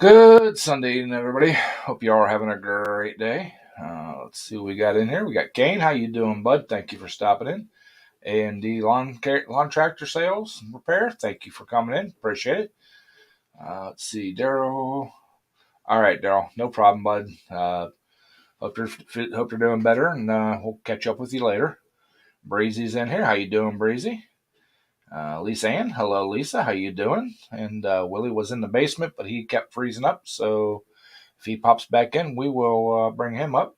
Good Sunday evening, everybody. Hope you all are having a great day. Let's see what we got in here. We got Kane. How you doing, bud? Thank you for stopping in. A&D Lawn Tractor Sales and Repair. Thank you for coming in. Appreciate it. Let's see, Daryl. All right, Daryl. No problem, bud. Hope you're doing better, and we'll catch up with you later. Breezy's in here. How you doing, Breezy? Lisa Ann, hello Lisa, how you doing? And Willie was in the basement, but he kept freezing up, so if he pops back in, we will bring him up.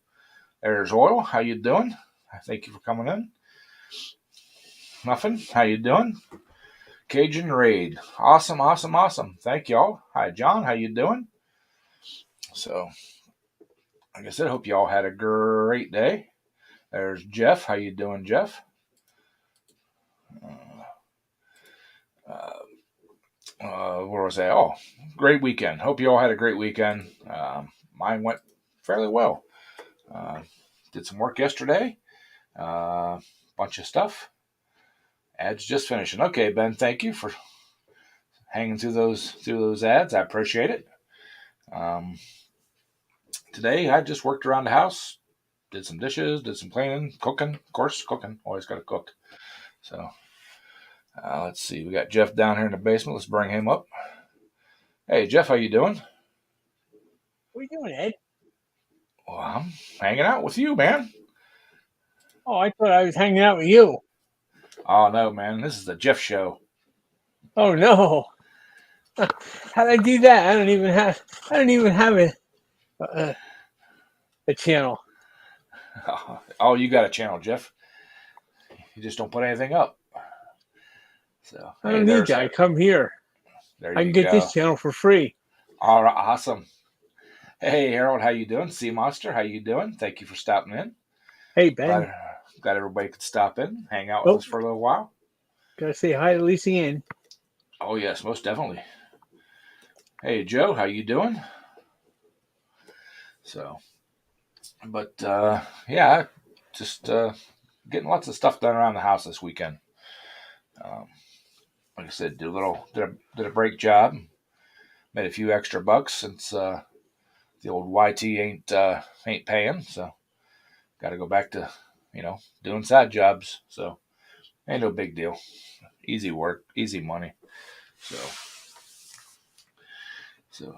There's Oil, how you doing? Thank you for coming in. Muffin, how you doing? Cajun Raid, awesome, awesome, awesome. Thank y'all. Hi John, how you doing? So, like I said, hope y'all had a great day. There's Jeff, how you doing, Jeff? Uh, where was I? Oh, great weekend. Hope you all had a great weekend. Mine went fairly well. Uh, did some work yesterday. Bunch of stuff. Ads just finishing. Okay, Ben, thank you for hanging through those ads. I appreciate it. Um, Today I just worked around the house, did some dishes, did some cleaning, cooking. Of course, cooking. Always got to cook. So let's see. We got Jeff down here in the basement. Let's bring him up. Hey, Jeff, how you doing? What are you doing, Ed? Well, I'm hanging out with you, man. Oh, I thought I was hanging out with you. Oh no, man, this is the Jeff show. Oh no! How'd I do that? I don't even have. I don't even have a, a channel. Oh, you got a channel, Jeff. You just don't put anything up. So I hey, don't need there's that. I come here. there I can you get go. this channel for free. All right, awesome. Hey, Harold, how you doing? Sea Monster, how you doing? Thank you for stopping in. Hey Ben. Glad everybody could stop in, hang out with Oh, us for a little while. gotta say hi to Lisa Ann. Oh yes, most definitely. Hey, Joe, how you doing? So, but yeah, just getting lots of stuff done around the house this weekend. Um, like I said, did a break job, made a few extra bucks since the old YT ain't paying, so got to go back to doing side jobs. So ain't no big deal. Easy work, easy money. So so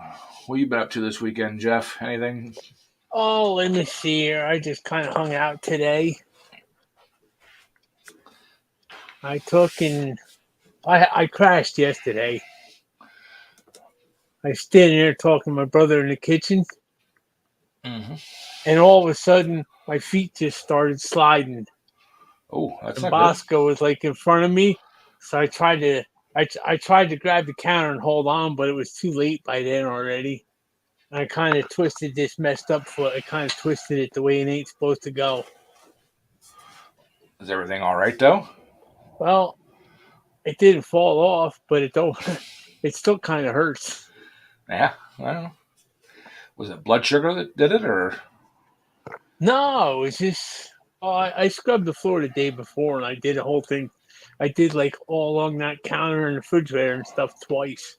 what you been up to this weekend, Jeff? Anything? Oh, let me see here. I just kind of hung out today. I took and I crashed yesterday. I was standing there talking to my brother in the kitchen, Mm-hmm. and all of a sudden my feet just started sliding. Oh, that's And not good. Bosco was like in front of me, so I tried to grab the counter and hold on, but it was too late by then already. And I kind of twisted this messed up foot. I kind of twisted it the way it ain't supposed to go. Is everything all right though? Well, it didn't fall off, but it don't. It still kind of hurts. Yeah, I don't know. Was it blood sugar that did it, or No, it's just. Oh, I scrubbed the floor the day before, and I did a whole thing. I did like all along that counter and refrigerator and stuff twice.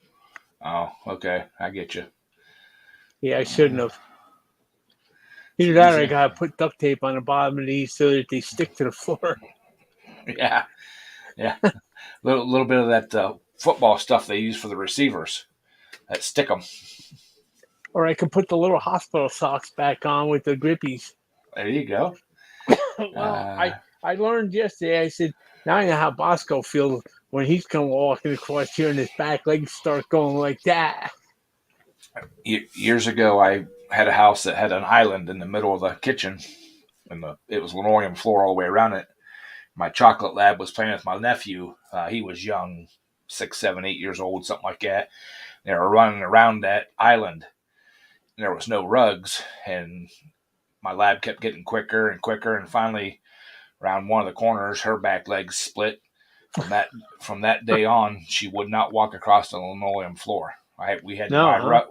oh, okay, I get you. Yeah, I shouldn't Uh, have. it's Either that or I easy. gotta put duct tape on the bottom of these so that they stick to the floor. Yeah, yeah. Little bit of that football stuff they use for the receivers that stick them. Or I could put the little hospital socks back on with the grippies. There you go. Well, Uh, I learned yesterday. I said, now I know how Bosco feels when he's come walking across here and his back legs start going like that. Years ago, I had a house that had an island in the middle of the kitchen, and it was linoleum floor all the way around it. My chocolate lab was playing with my nephew. He was young, 6, 7, 8 years old, something like that. They were running around that island, and there was no rugs, and my lab kept getting quicker and quicker, and finally, around one of the corners, her back legs split. From that day on, she would not walk across the linoleum floor. We had to No, buy huh?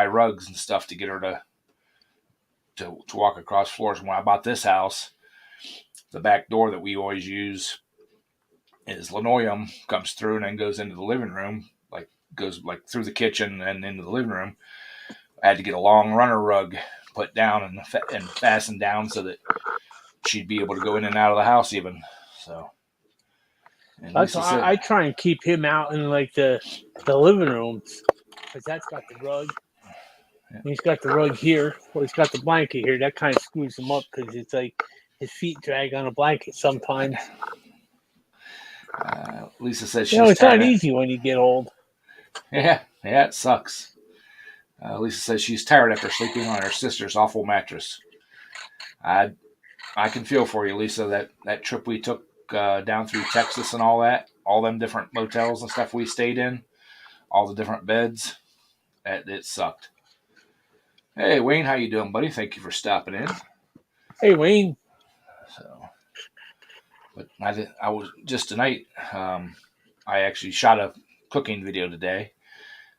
rugs and stuff to get her to walk across floors. When I bought this house, the back door that we always use is linoleum, comes through and then goes into the living room, like goes like through the kitchen and into the living room. I had to get a long runner rug put down and fastened down so that she'd be able to go in and out of the house even. So, and That's Lisa why said, I try and keep him out in like the living rooms, because that's got the rug. Yeah. He's got the rug here. Well, he's got the blanket here. That kind of screws him up because it's like his feet drag on a blanket sometimes. Lisa said You know, she's it's not tired. easy when you get old. Yeah, it sucks. Lisa says she's tired after sleeping on her sister's awful mattress. I can feel for you, Lisa. That trip we took down through Texas and all that, all them different motels and stuff we stayed in, all the different beds, it sucked. Hey, Wayne, how you doing, buddy? Thank you for stopping in. Hey, Wayne. So, but I was just tonight. I actually shot a cooking video today,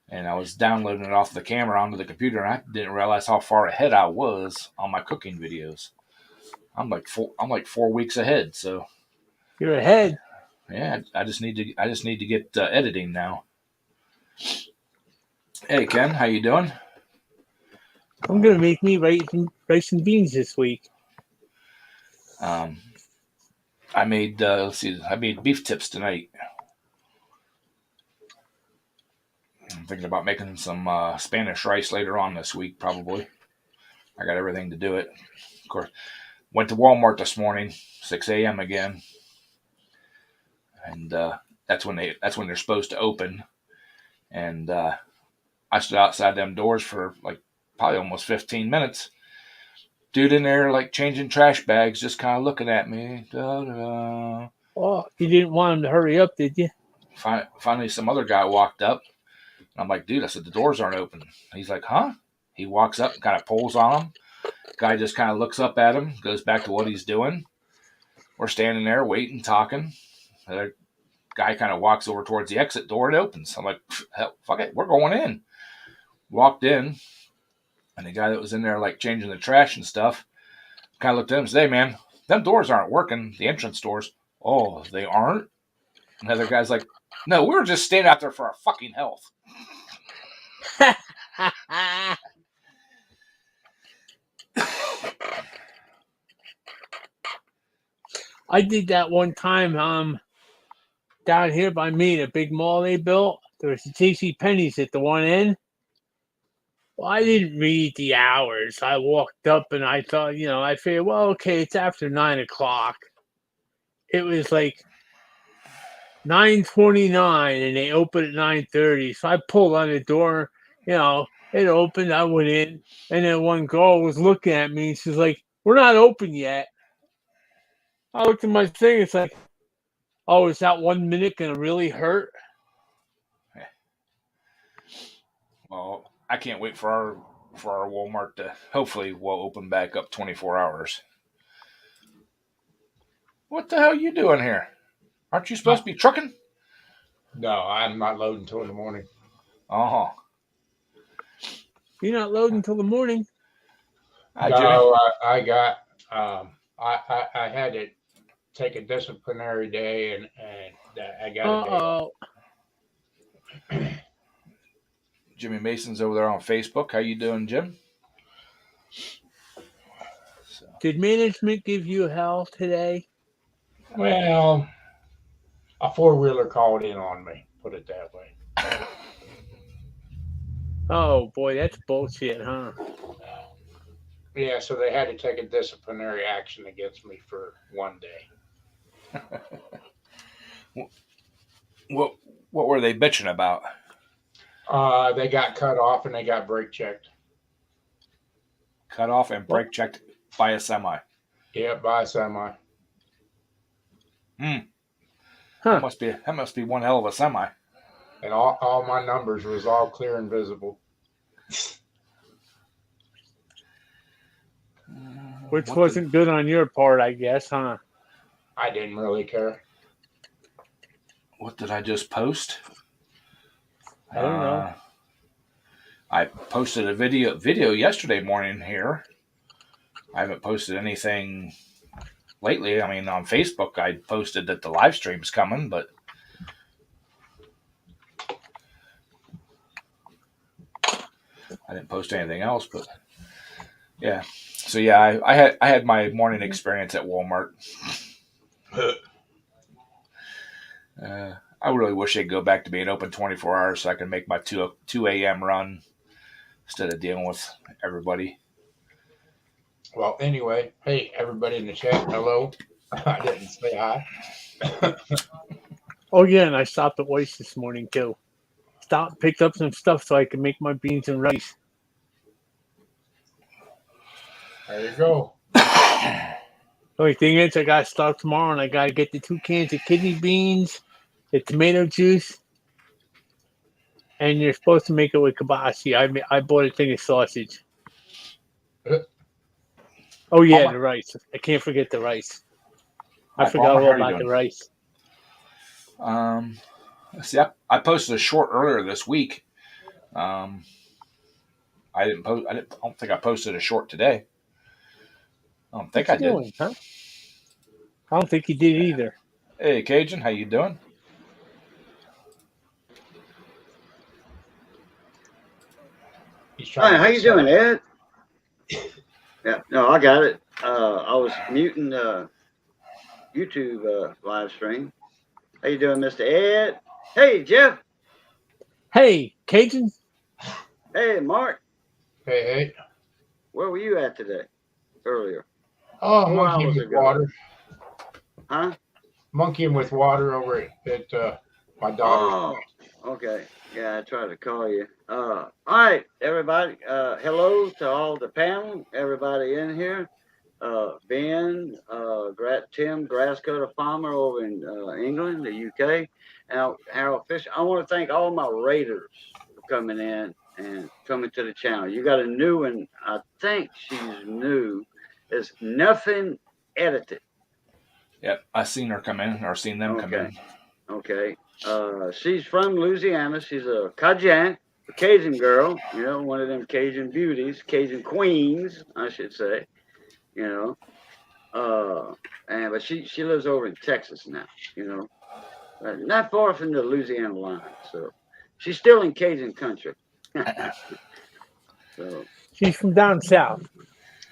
and I was downloading it off the camera onto the computer, and I didn't realize how far ahead I was on my cooking videos. I'm like 4 weeks ahead. So You're ahead. yeah, I just need to get editing now. Hey, Ken, how you doing? I'm gonna make me rice and beans this week. I made I made beef tips tonight. I'm thinking about making some Spanish rice later on this week, probably. I got everything to do it. Of course, went to Walmart this morning, 6 a.m. again, and that's when they're supposed to open. And I stood outside them doors for like probably almost 15 minutes. Dude in there like changing trash bags, just kind of looking at me. Da-da. Oh, you didn't want him to hurry up, did you? Finally, some other guy walked up. And I'm like, dude, I said, the doors aren't open. He's like, huh? He walks up and kind of pulls on him. Guy just kind of looks up at him, goes back to what he's doing. We're standing there waiting, talking. The guy kind of walks over towards the exit door and opens. I'm like, hell, fuck it, we're going in. Walked in, and the guy that was in there like changing the trash and stuff kind of looked at him and said, hey, man, them doors aren't working, the entrance doors. Oh, they aren't? Another guy's like, no, we were just standing out there for our fucking health. I did that one time down here by me, the big mall they built. There was the J.C. Penney's at the one end. Well, I didn't read the hours. I walked up and I thought, I figured, well, okay, it's after 9 o'clock. It was like 9:29 and they opened at 9:30. So I pulled on the door, it opened, I went in, and then one girl was looking at me and she's like, we're not open yet. I looked at my thing, it's like, oh, is that 1 minute gonna really hurt? Well, I can't wait for our Walmart to hopefully will open back up 24 hours. What the hell are you doing here? Aren't you supposed to be trucking? No, I'm not loading until in the morning. Uh-huh. You're not loading until the morning. Hi, No, Jimmy. I got I had to take a disciplinary day and I got a day. Jimmy Mason's over there on Facebook. How you doing, Jim? Did management give you hell today? Well, a four-wheeler called in on me, put it that way. Oh boy, that's bullshit, huh? Yeah, so they had to take a disciplinary action against me for one day. What were they bitching about? They got cut off and they got brake checked. Cut off and brake checked by a semi. Yeah, by a semi. Huh. That must be one hell of a semi. And all my numbers was all clear and visible. Which wasn't good on your part, I guess, huh? I didn't really care. What did I just post? I don't know. I posted a video yesterday morning here. I haven't posted anything lately. I mean, on Facebook, I posted that the live stream's coming, but I didn't post anything else, but yeah. So yeah, I had my morning experience at Walmart. I really wish they'd go back to being open 24 hours so I can make my 2 a.m. run instead of dealing with everybody. Well, anyway, hey, everybody in the chat, hello. I didn't say hi. Oh yeah, and I stopped at Weis this morning too. Stopped, picked up some stuff so I can make my beans and rice. There you go. The only thing is, I got to start tomorrow, and I got to get the 2 cans of kidney beans, the tomato juice, and you're supposed to make it with kielbasa. I bought a thing of sausage. Oh yeah, the rice. I can't forget the rice. I Hi, forgot Palmer, all how you about the doing? rice. See, I posted a short earlier this week. I didn't post. I don't think I posted a short today. I don't think What I you did. doing, huh? I don't think you did either. Hey, Cajun, how you doing? Hi, how you doing, Ed? Yeah, no, I got it. I was muting YouTube live stream. How you doing, Mr. Ed? Hey, Jeff. Hey, Cajun. Hey, Mark. Hey. Where were you at today? Earlier? Oh, 4 monkeying hours with ago. water. Huh? Monkeying with water over at my daughter's. Oh, okay. Yeah, I tried to call you. All right, everybody. Hello to all the panel, everybody in here. Ben, Tim Grasscutter Farmer over in England, the UK, and Harold Fisher. I want to thank all my raiders for coming in and coming to the channel. You got a new one. I think she's new. It's Nothing Edited. Yep, I seen her come in, or seen them come in. Okay. She's from Louisiana. She's a Cajun, a Cajun girl. You know, one of them Cajun beauties, Cajun queens, I should say. You know. But she lives over in Texas now, you know, not far from the Louisiana line. So she's still in Cajun country. So She's from down south.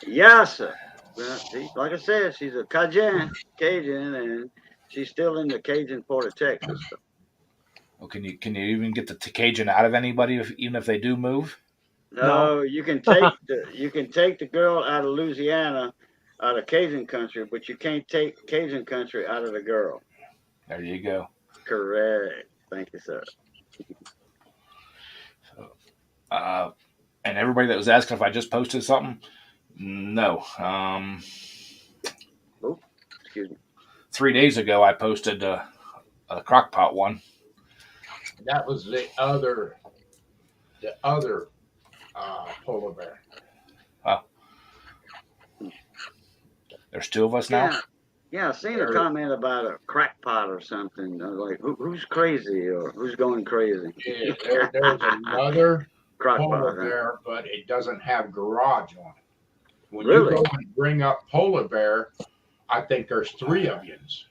yes, sir. Well, see, like I said, she's a Cajun, and she's still in the Cajun part of Texas. So. Well, can you even get the Cajun out of anybody, even if they do move? No, you can take the girl out of Louisiana, out of Cajun country, but you can't take Cajun country out of the girl. There you go. Correct. Thank you, sir. So, and everybody that was asking if I just posted something, no. Excuse me. 3 days ago, I posted a crockpot one. That was the other polar bear. Oh. There's 2 of us now? Yeah, I seen a comment about a crackpot or something. I was like, who's crazy or who's going crazy? Yeah, there's another polar Crockpot, bear, but it doesn't have garage on it. When Really? you go and bring up polar bear, I think there's 3 of yous.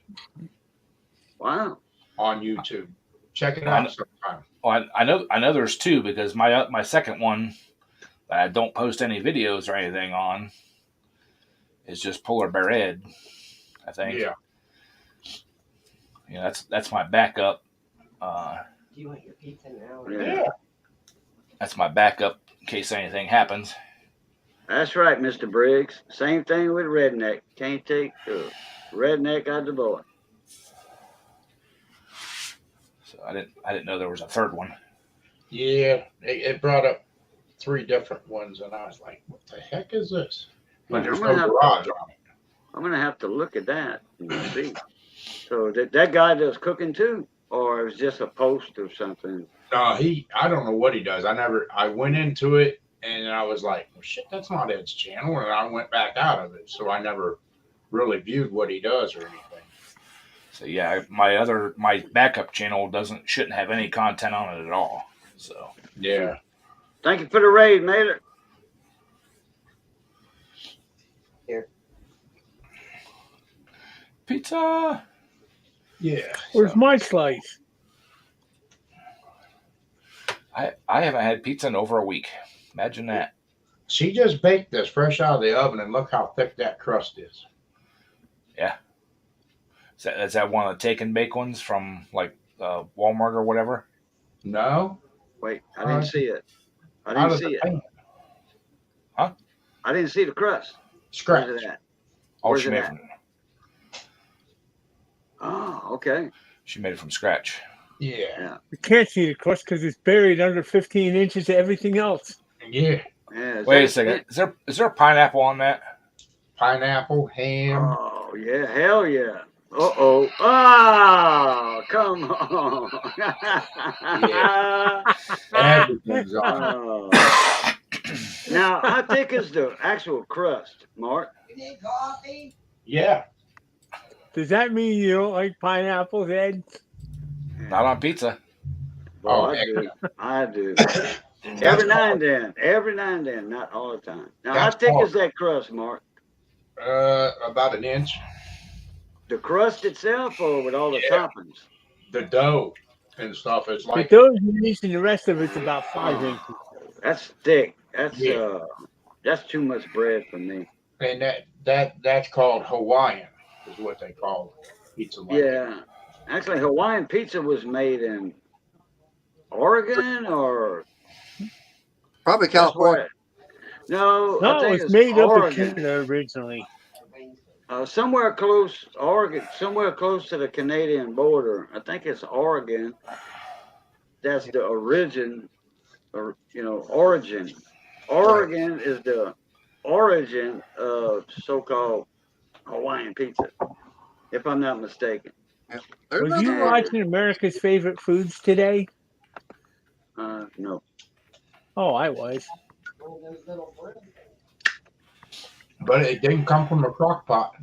Wow. On YouTube. Check it out sometime. Well, I know there's 2 because my second one that I don't post any videos or anything on is just Polar Bear Ed, I think. Yeah. Yeah, that's my backup. Do you want your pizza now? Yeah. That's my backup in case anything happens. That's right, Mr. Briggs. Same thing with Redneck. Can't take the Redneck out the boy. So I didn't know there was a third one. Yeah, it brought up 3 different ones, and I was like, what the heck is this? But there's no garage on it. I'm going to have to look at that and see. So that guy does cooking too? Or it was just a post or something? I don't know what he does. I went into it, and I was like, well, shit, that's not Ed's channel, and I went back out of it. So I never really viewed what he does or anything. So yeah, my backup channel shouldn't have any content on it at all. So yeah. Thank you for the raid, Mater. Here. Pizza. Yeah. Where's my slice? I haven't had pizza in over a week. Imagine that. She just baked this fresh out of the oven, and look how thick that crust is. Is that one of the take and bake ones from like Walmart or whatever? No, Wait, I didn't see it. I out didn't of see the it. pan. I didn't see the crust. Scratch. Where's it at? Oh, Where's she it made at? from Oh, okay. she made it from scratch. Yeah, You can't see the crust because it's buried under 15 inches of everything else. yeah. Yeah, is Wait a that second. it? Is there a pineapple on that? Pineapple, ham. Oh, yeah. Hell yeah. Uh-oh. Ah, come on. Everything's on. Now, how thick is the actual crust, Mark? You need coffee? Yeah. Does that mean you don't like pineapples, Ed? Not on pizza. Well, Oh, I heck. do. I do. That's Every now hard. and then, not all the time. Now, how That's thick hard. is that crust, Mark? About an inch. The crust itself, or with all the Yeah. toppings? The dough and stuff is But like, those units and the rest of it's about 5 inches. That's thick. That's Yeah. that's too much bread for me. and that's called Hawaiian, is what they call it. Pizza like that. Yeah. Actually, Hawaiian pizza was made in Oregon or Probably that's California. where- No, I No, think it's it's made up in Oregon. Canada originally. Somewhere close, Oregon, somewhere close to the Canadian border. I think it's Oregon. That's the origin, or origin. Oregon is the origin of so-called Hawaiian pizza, if I'm not mistaken. There's Was nothing you wrong. watching America's Favorite Foods today? No. Oh, I was. One of those little bread. But it didn't come from a crock pot.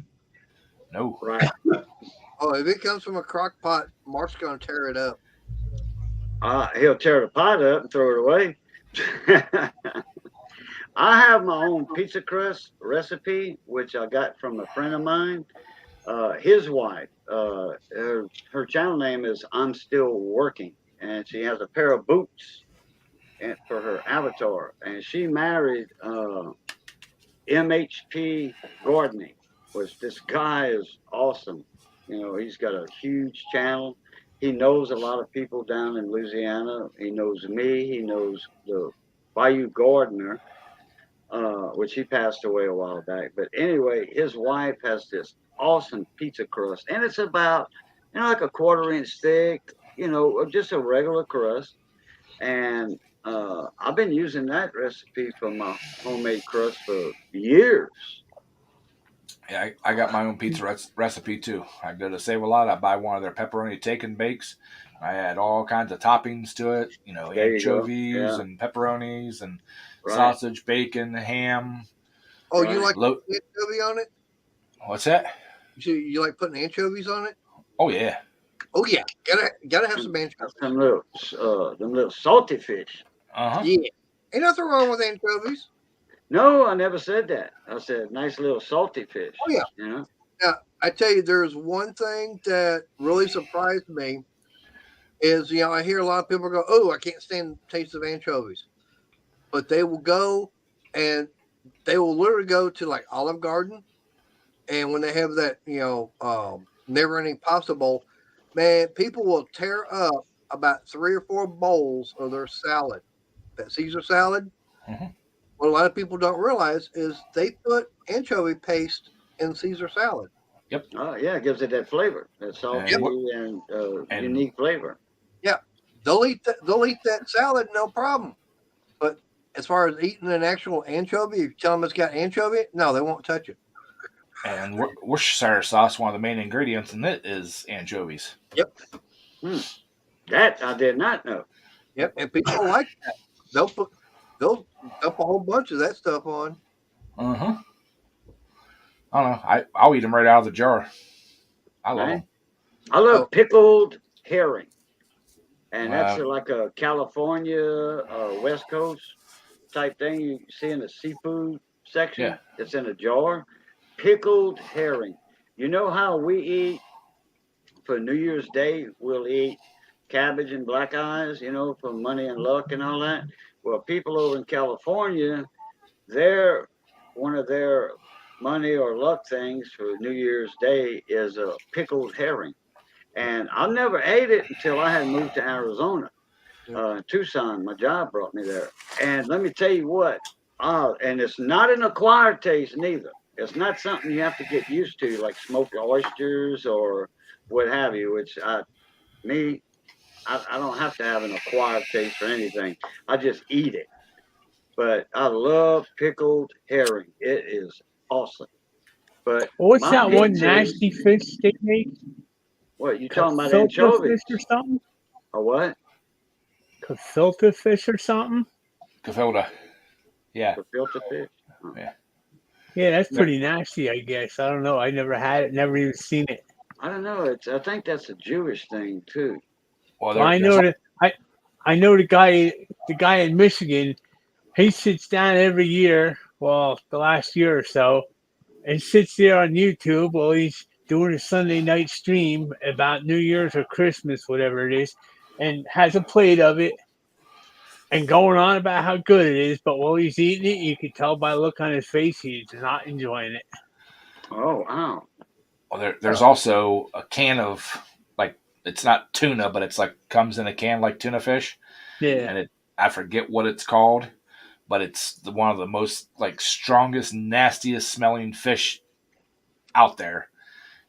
No. Right. Oh, if it comes from a crock pot, Mark's gonna tear it up. He'll tear the pot up and throw it away. I have my own pizza crust recipe, which I got from a friend of mine. His wife, her channel name is I'm Still Working, and she has a pair of boots for her avatar. And she married MHP Gardening, which this guy is awesome. He's got a huge channel. He knows a lot of people down in Louisiana. He knows me. He knows the Bayou Gardener, which he passed away a while back. But anyway, his wife has this awesome pizza crust, and it's about like a 1/4 inch thick, just a regular crust. And I've been using that recipe for my homemade crust for years. Yeah, I got my own pizza recipe too. I go to Save a Lot. I buy one of their pepperoni take and bakes. I add all kinds of toppings to it. There you go. Anchovies Yeah. and pepperonis and Right. sausage, bacon, ham. Oh, Right. you like Lo- anchovy on it? What's that? You like putting anchovies on it? Oh yeah. Oh yeah, gotta have some anchovies. Them little salty fish. Uh-huh. Yeah, ain't nothing wrong with anchovies. No, I never said that. I said nice little salty fish. Oh, yeah. I tell you, there's one thing that really surprised me is, I hear a lot of people go, "Oh, I can't stand the taste of anchovies," but they will go and they will literally go to like Olive Garden, and when they have that, never ending pasta bowl, man, people will tear up about 3 or 4 bowls of their salad, that Caesar salad. Mhm. What a lot of people don't realize is they put anchovy paste in Caesar salad. Oh yeah, it gives it that flavor, that salty and unique flavor. They'll eat that salad, no problem. But as far as eating an actual anchovy, if you tell them it's got anchovy, no, they won't touch it. And Worcestershire sauce, one of the main ingredients in it is anchovies. That I did not know. Yep, and people like that. They'll dump a whole bunch of that stuff on. Uh-huh. I don't know. I'll eat them right out of the jar. I love Right. them. I love pickled herring, and that's Wow. like a California West Coast type thing you see in the seafood section. Yeah. It's in a jar. Pickled herring. You know how we eat for New Year's Day? We'll eat cabbage and black eyes, you know, for money and luck and all that. Well, people over in California, their one of their money or luck things for New Year's Day is a pickled herring. And I never ate it until I had moved to Arizona, Tucson. My job brought me there. And let me tell you what, and it's not an acquired taste neither. It's not something you have to get used to, like smoked oysters or what have you, which I don't have to have an acquired taste for anything. I just eat it. But I love pickled herring. It is awesome. But What's my that one pizza- nasty fish they make? What you talking about? Gefilte Anchovies fish or something? or what? Gefilte fish or something? Gefilte. Yeah. The filter fish? Yeah, that's pretty nasty, I guess. I don't know. I never had it, never even seen it. I don't know. I think that's a Jewish thing too. Well, Well, I know that I know the guy in Michigan. He sits down every year, well, the last year or so, and sits there on YouTube while he's doing a Sunday night stream about New Year's or Christmas, whatever it is, and has a plate of it and going on about how good it is. But while he's eating it, you can tell by the look on his face he's not enjoying it. Oh wow! Well, there's also a can of, like, it's not tuna, but it's like comes in a can like tuna fish, Yeah. and I forget what it's called, but it's one of the most like strongest, nastiest smelling fish out there.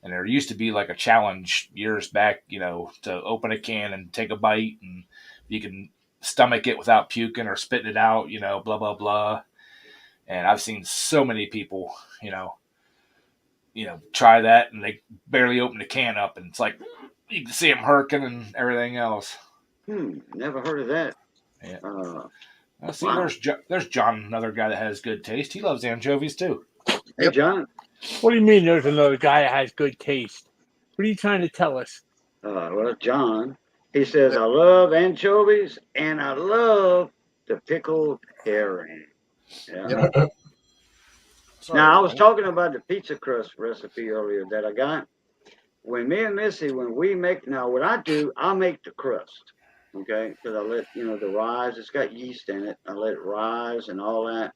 And there used to be like a challenge years back, you know, to open a can and take a bite, and you can stomach it without puking or spitting it out, you know, blah blah blah. And I've seen so many people, you know, try that, and they barely open the can up, and it's like you can see them herking and everything else. Never heard of that. Yeah. See, Wow. there's John, another guy that has good taste. He loves anchovies too. Hey John. What do you mean there's another guy that has good taste? What are you trying to tell us? Well, John. He says I love anchovies and I love the pickled herring. Yeah. Yep. Now I was talking about the pizza crust recipe earlier that I got. When me and Missy, when we make, now what I do, I make the crust, okay? Because I let, the rise, it's got yeast in it. I let it rise and all that.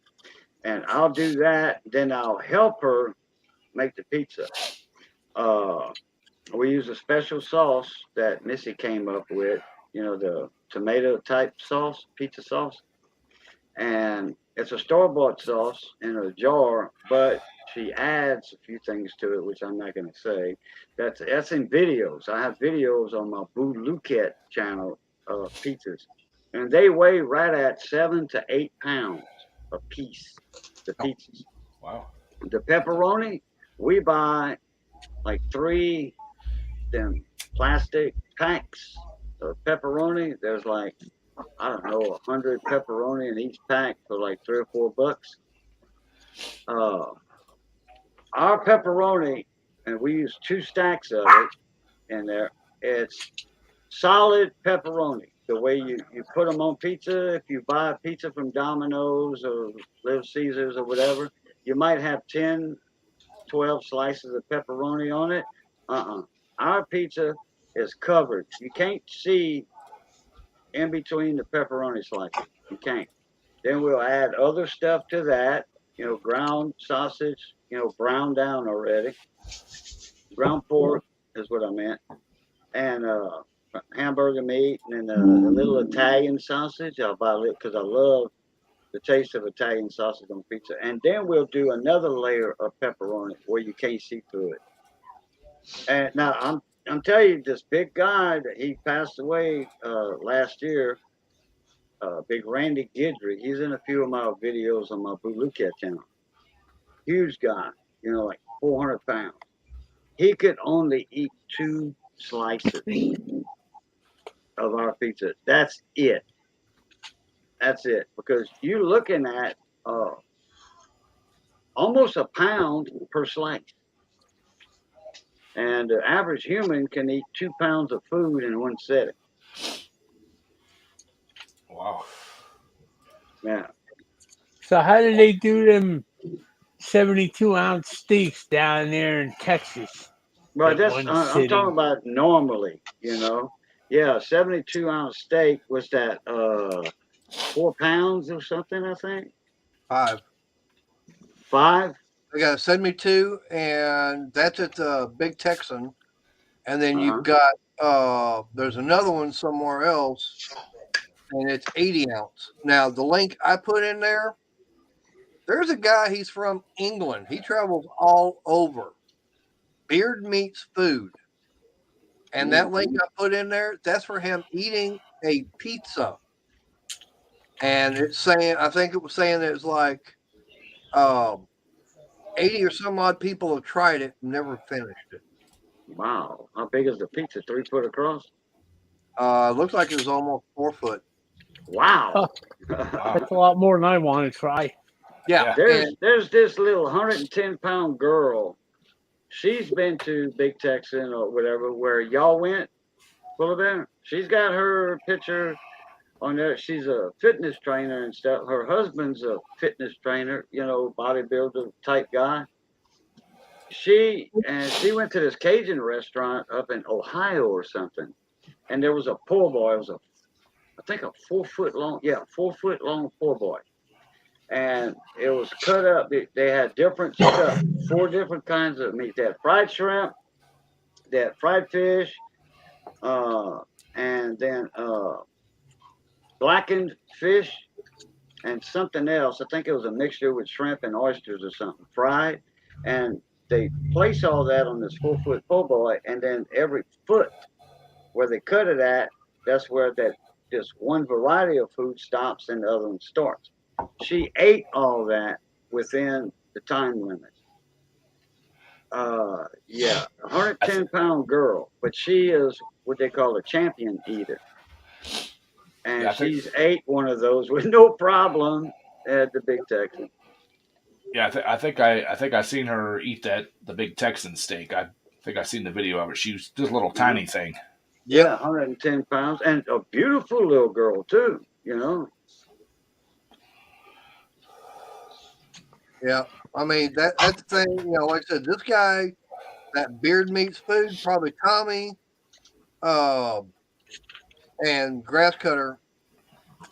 And I'll do that. Then I'll help her make the pizza. We use a special sauce that Missy came up with, the tomato type sauce, pizza sauce. And it's a store-bought sauce in a jar, but she adds a few things to it, which I'm not going to say. That's in videos. I have videos on my Boo Luquette channel of pizzas, and they weigh right at 7 to 8 pounds a piece. The pizzas. Wow. The pepperoni, we buy like 3 them plastic packs of pepperoni. There's like, I don't know, 100 pepperoni in each pack for like $3 or $4. Our pepperoni, and we use 2 stacks of it in there. It's solid pepperoni. The way you put them on pizza, if you buy a pizza from Domino's or Little Caesars or whatever, you might have 10, 12 slices of pepperoni on it. Our pizza is covered. You can't see in between the pepperoni slices. You can't. Then we'll add other stuff to that, ground sausage, browned down already. Ground pork is what I meant. And hamburger meat, and then the little Italian sausage. I'll buy it because I love the taste of Italian sausage on pizza. And then we'll do another layer of pepperoni where you can't see through it. And now I'm telling you, this big guy that he passed away last year, big Randy Guidry. He's in a few of my videos on my Boo Luquette channel. Huge guy, like 400 pounds. He could only eat 2 slices of our pizza. That's it. That's it. Because you're looking at almost a pound per slice. And the average human can eat 2 pounds of food in one sitting. Wow. Yeah. So how do they do them 72-ounce steaks down there in Texas? Well, in that's one I'm sitting? talking about normally, Yeah, 72-ounce steak was that 4 pounds or something, I think. 5. 5? I got a 72, and that's at the Big Texan. And then Uh-huh. you've got there's another one somewhere else, and it's 80 ounce. Now the link I put in there, there's a guy, he's from England. He travels all over. Beard Meats Food. And that link I put in there, that's for him eating a pizza. And it's saying, I think it was saying that it's like 80 or some odd people have tried it and never finished it. Wow. How big is the pizza? 3 foot across? Looks like it was almost 4 foot. Wow. That's a lot more than I want to try. Yeah. There's this little 110-pound girl. She's been to Big Texan or whatever where y'all went, full of them. She's got her picture on there. She's a fitness trainer and stuff. Her husband's a fitness trainer, bodybuilder type guy. She went to this Cajun restaurant up in Ohio or something, and there was a poor boy. It was I think a 4 foot long, 4 foot long poor boy. And it was cut up. They had different stuff, 4 different kinds of meat. They had fried shrimp, they had fried fish, and then blackened fish and something else. I think it was a mixture with shrimp and oysters or something, fried. And they place all that on this 4 foot po' boy, and then every foot where they cut it at, that's where that just one variety of food stops and the other one starts. She ate all that within the time limit. 110-pound girl, but she is what they call a champion eater. And she's ate one of those with no problem at the Big Texan. Yeah, I think I seen her eat the Big Texan steak. I think I seen the video of it. She was just a little tiny thing. Yeah, 110 pounds, and a beautiful little girl too. Yeah, I mean that's the thing. Like I said, this guy, that Beard Meats Food, probably Tommy, and Grass Cutter,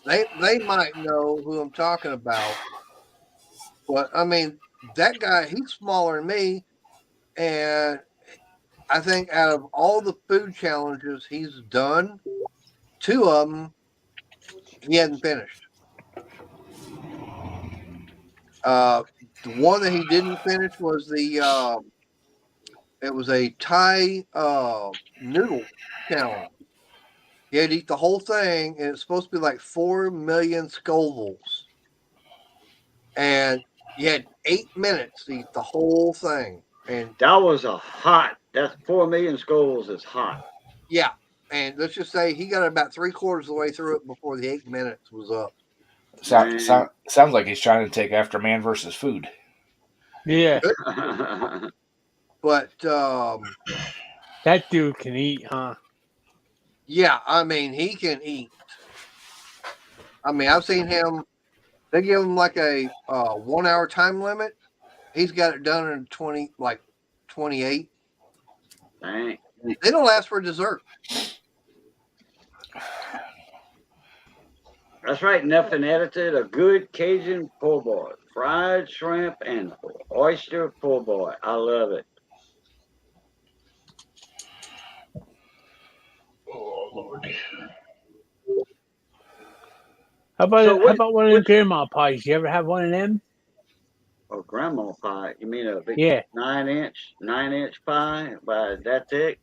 they might know who I'm talking about. But I mean, that guy, he's smaller than me, and I think out of all the food challenges he's done, 2 of them he hadn't finished. The one that he didn't finish was it was a Thai noodle challenge. He had to eat the whole thing, and it's supposed to be like 4 million Scovilles. And you had 8 minutes to eat the whole thing. And that was that's 4 million Scovilles is hot. Yeah. And let's just say he got about 3/4 of the way through it before the 8 minutes was up. Sounds like he's trying to take after Man versus Food. Yeah. But that dude can eat, huh? Yeah, I mean, he can eat. I mean, I've seen him. They give him like a 1 hour time limit. He's got it done in 28. Dang. They don't ask for dessert. That's right, Nothing Edited, a good Cajun po' boy, fried shrimp and oyster po' boy. I love it. Oh Lord. How about one of them grandma pies? You ever have one of them? Oh, grandma pie. You mean a big 9-inch pie by that thick?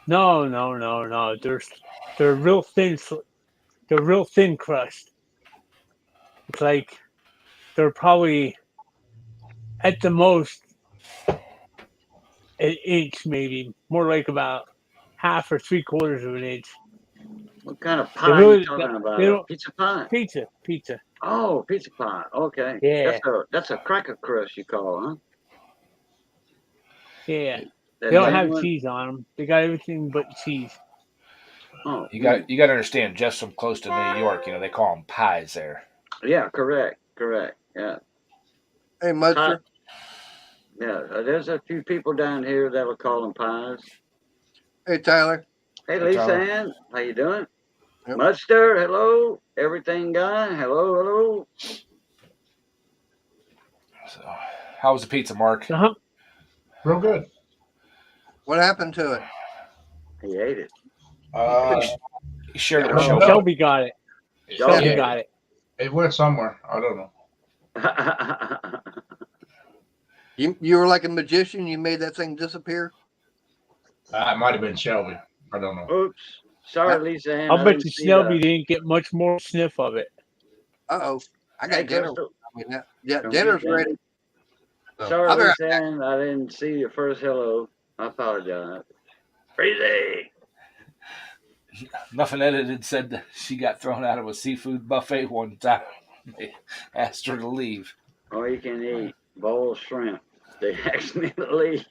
No. They're real thin. They're real thin crust. It's like they're probably at the most an inch, maybe more like about 1/2 or 3/4 of an inch. What kind of pie are you talking about? Pizza pie? Pizza. Oh, pizza pie. Okay. Yeah. That's a cracker crust you call, huh? Yeah. They don't have cheese on them. They got everything but cheese. Oh, you got to understand, just from close to New York, they call them pies there. Yeah, correct. Yeah. Hey, Mudster. Yeah, there's a few people down here that'll call them pies. Hey, Tyler. Hey, Hey, Lisa Tyler. Ann, how you doing? Yep. Mudster, hello. Everything guy, hello. So, how was the pizza, Mark? Uh-huh. Real good. What happened to it? He ate it. He shared it with Oh, Shelby. no. Shelby got it. Shelby yeah, got it. it went somewhere. I don't know. You were like a magician. You made that thing disappear. It might have been Shelby. I don't know. Oops. Sorry, Lisa Ann. I'll I bet didn't you see Shelby that. didn't get much more sniff of it. Uh-oh. I got Hey, dinner. Crystal. I mean, yeah, Don't dinner's get ready. So, Sorry, I'll be right Lisa Ann. I didn't see your first hello. I apologize. Crazy. Nothing edited said that she got thrown out of a seafood buffet one time. They asked her to leave. All you can eat boiled shrimp. They asked me to leave.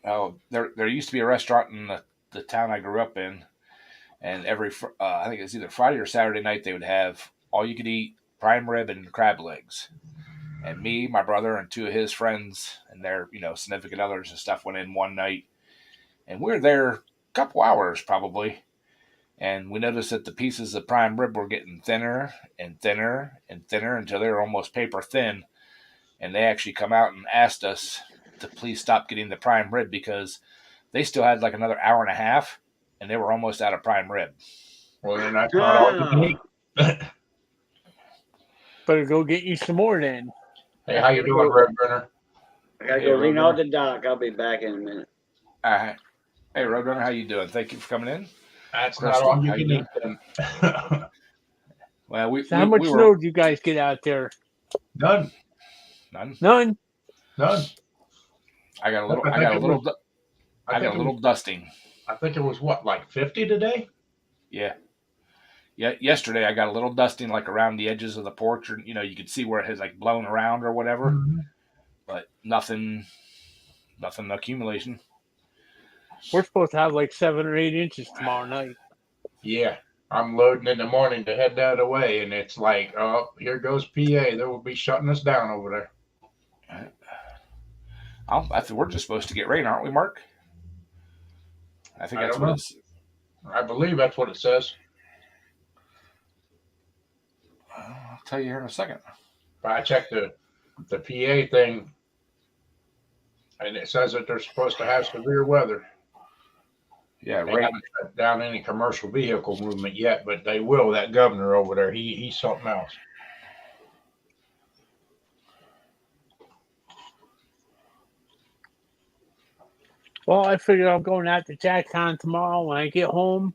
Oh, there used to be a restaurant in the town I grew up in, and every I think it's either Friday or Saturday night they would have all you could eat prime rib and crab legs. And me, my brother, and two of his friends and their significant others and stuff went in one night, and we were there a couple hours probably, and we noticed that the pieces of prime rib were getting thinner and thinner and thinner until they were almost paper thin. And they actually come out and asked us to please stop getting the prime rib because they still had like another hour and a half, and they were almost out of prime rib. Well, then that's not all you can eat. Better go get you some more then. Hey, how you doing, Red Runner? I gotta Hey, go lean Roadrunner. on the dock. I'll be back in a minute. All right. Hey, Roadrunner, how you doing? Thank you for coming in. That's Crystal, not all you how can you eat. Then. Well, we So how much we snow were did you guys get out there? None. none. None. I got a little. I I got a think it little. was- I got a little dusting. I think it was what, like 50 today? Yeah. Yeah. Yesterday, I got a little dusting like around the edges of the porch, or you could see where it has like blown around or whatever, but nothing accumulation. We're supposed to have like 7 or 8 inches tomorrow night. Yeah. I'm loading in the morning to head that away, and it's like, oh, here goes PA. They will be shutting us down over there. I think we're just supposed to get rain, aren't we, Mark? I think I that's don't what know. it's. I believe that's what it says. I'll tell you here in a second. But I checked the PA thing, and it says that they're supposed to have severe weather. Yeah, They rain. haven't shut down any commercial vehicle movement yet, but they will. That governor over there, he's something else. Well, I figured I'm going out to Jacktown tomorrow. When I get home,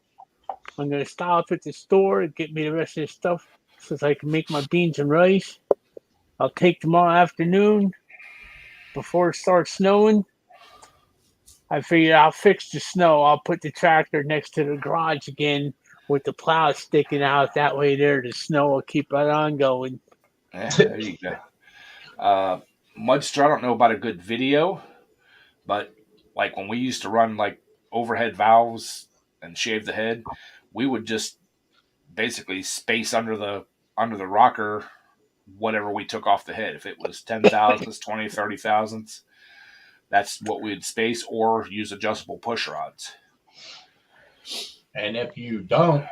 I'm going to stop at the store and get me the rest of this stuff so that I can make my beans and rice. I'll take tomorrow afternoon before it starts snowing. I figured I'll fix the snow. I'll put the tractor next to the garage again with the plow sticking out. That way there, the snow will keep right on going. Yeah, there you go. Mudster, I don't know about a good video, but like when we used to run like overhead valves and shave the head, we would just basically space under the rocker whatever we took off the head. If it was 10 thousandths, 20, 30 thousandths, that's what we'd space or use adjustable push rods. And if you don't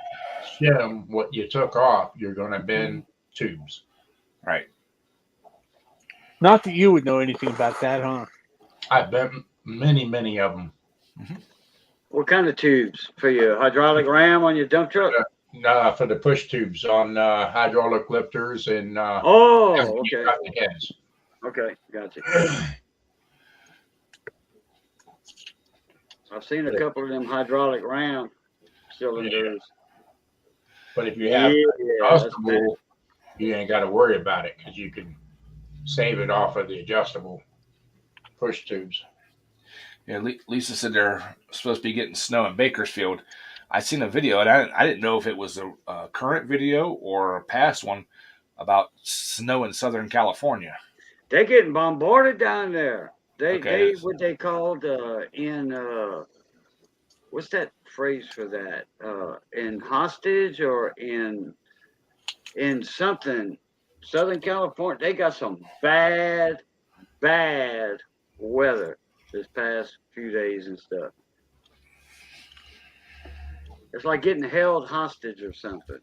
shim what you took off, you're going to bend tubes. Right. Not that you would know anything about that, huh? I've bent many of them. What kind of tubes for your hydraulic ram on your dump truck? For the push tubes on hydraulic lifters and Oh, you okay. got the heads. Okay, gotcha. I've seen a couple of them hydraulic ram cylinders. But if you have that's adjustable, you ain't got to worry about it because you can save it off of the adjustable push tubes. Yeah, Lisa said they're supposed to be getting snow in Bakersfield. I seen a video, and I didn't know if it was a current video or a past one about snow in Southern California. They're getting bombarded down there. Okay. They what they called in what's that phrase for that? In hostage or in something. Southern California, they got some bad weather this past few days and stuff. It's like getting held hostage or something.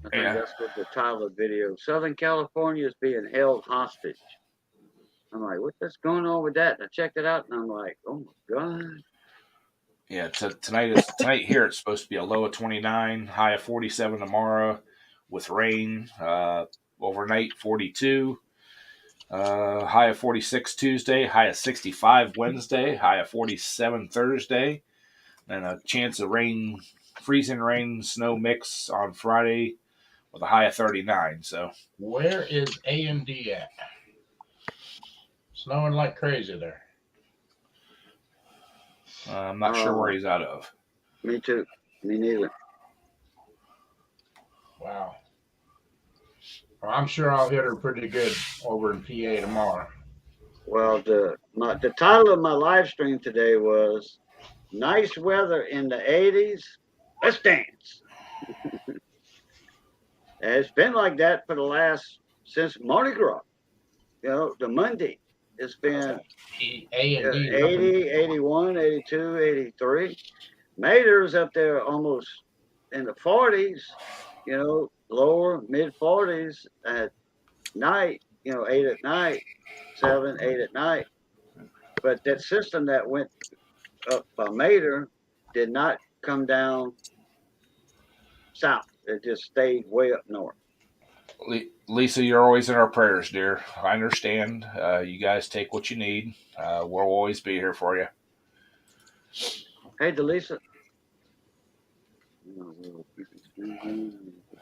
I think Yeah. that's what the title of the video. Southern California is being held hostage. I'm like, what's going on with that? And I checked it out, and I'm like, oh my god. Yeah, tonight here it's supposed to be a low of 29, high of 47 tomorrow, with rain. Overnight 42, high of 46 Tuesday, high of 65 Wednesday, high of 47 Thursday, and a chance of rain, freezing rain, snow mix on Friday with a high of 39. So Where is A&D at? Snowing like crazy there. I'm not sure where he's out of. Me too. Me neither. Wow. Well, I'm sure I'll hit her pretty good over in PA tomorrow. Well, the title of my live stream today was "Nice Weather in the '80s. Let's Dance." And it's been like that for the last since Mardi Gras. You know, the Monday. It's been A&D. 80, 81, 82, 83. Mater's up there almost in the 40s, you know, lower, mid 40s at night, you know, 8 at night, 7, 8 at night. But that system that went up by Mater did not come down south. It just stayed way up north. Lisa, you're always in our prayers, dear. I understand. You guys take what you need. We'll always be here for you. Hey, Delisa.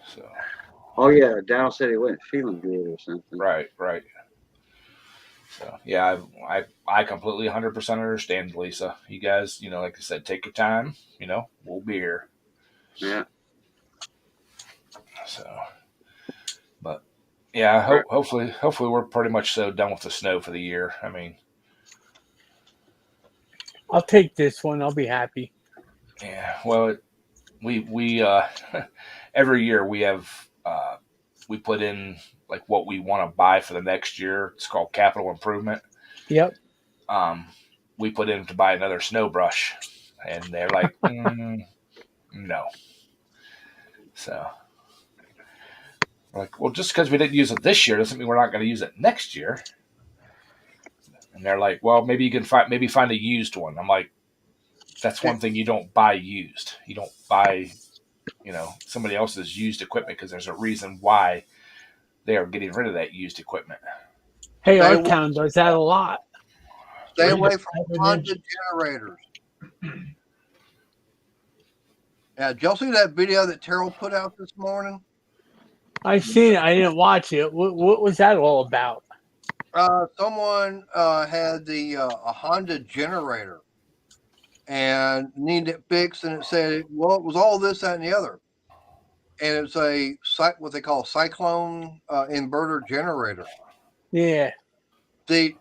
So, Oh, yeah, Dow said he wasn't feeling good or something. right. So, yeah, I completely 100% understand, Lisa. You guys, like I said, take your time. We'll be here. Yeah. So, but yeah, hopefully we're pretty much so done with the snow for the year. I mean, I'll take this one. I'll be happy. yeah. Well, we every year we have we put in like what we want to buy for the next year. It's called capital improvement. Yep. We put in to buy another snow brush, and they're like, no. So, we're like, well, just because we didn't use it this year doesn't mean we're not going to use it next year. And they're like, well, maybe you can find a used one. I'm like, that's one thing you don't buy used. You don't buy, somebody else's used equipment because there's a reason why they are getting rid of that used equipment. Hey, our town does that a lot. Stay away from Honda generators. Yeah, did y'all see that video that Terrell put out this morning? I've seen it. I didn't watch it. What was that all about? Someone had a Honda generator and needed it fixed, and it said, well, it was all this, that, and the other. And it's what they call Cyclone inverter generator. Yeah. The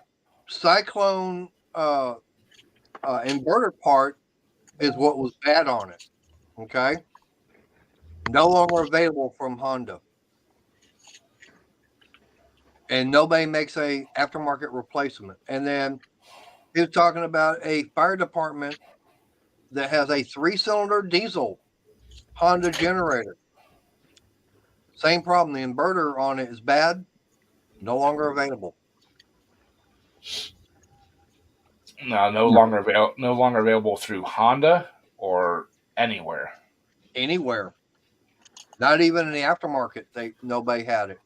Cyclone inverter part is what was bad on it. Okay. No longer available from Honda. And nobody makes a aftermarket replacement. And then he was talking about a fire department that has a 3-cylinder diesel Honda generator. Same problem. The inverter on it is bad. No longer available. No longer available through Honda or anywhere. Anywhere. Not even in the aftermarket. Nobody had it.